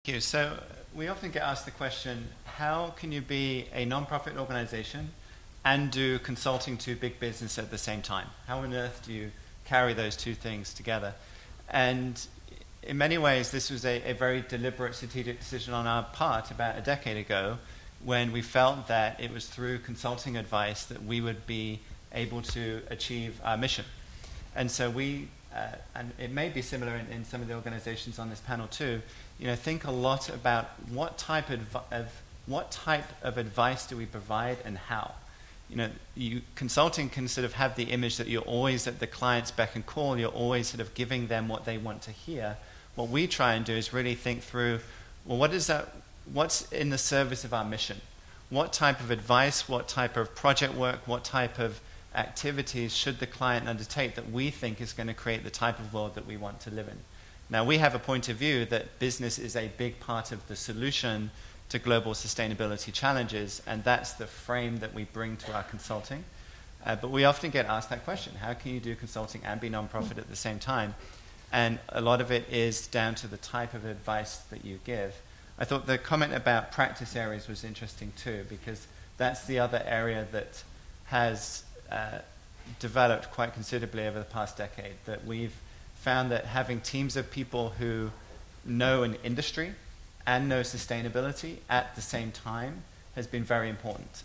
you. So we often get asked the question, how can you be a non-profit organization and do consulting to big business at the same time? How on earth do you carry those two things together? And in many ways, this was a very deliberate strategic decision on our part about a decade ago, when we felt that it was through consulting advice that we would be able to achieve our mission. And so we, and it may be similar in some of the organizations on this panel too, think a lot about what type of advice do we provide and how. Consulting can sort of have the image that you're always at the client's beck and call, you're always sort of giving them what they want to hear. What we try and do is really think through, well, what's in the service of our mission? What type of advice, what type of project work, what type of activities should the client undertake that we think is going to create the type of world that we want to live in? Now, we have a point of view that business is a big part of the solution to global sustainability challenges, and that's the frame that we bring to our consulting. But we often get asked that question, how can you do consulting and be non-profit at the same time? And a lot of it is down to the type of advice that you give. I thought the comment about practice areas was interesting too, because that's the other area that has developed quite considerably over the past decade, that we've found that having teams of people who know an industry and know sustainability at the same time has been very important.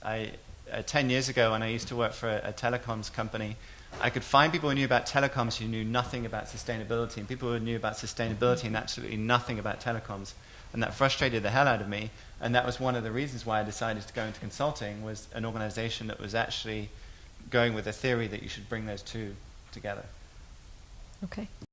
10 years ago, when I used to work for a telecoms company, I could find people who knew about telecoms who knew nothing about sustainability, and people who knew about sustainability and absolutely nothing about telecoms. And that frustrated the hell out of me. And that was one of the reasons why I decided to go into consulting, was an organization that was actually going with a theory that you should bring those two together. Okay.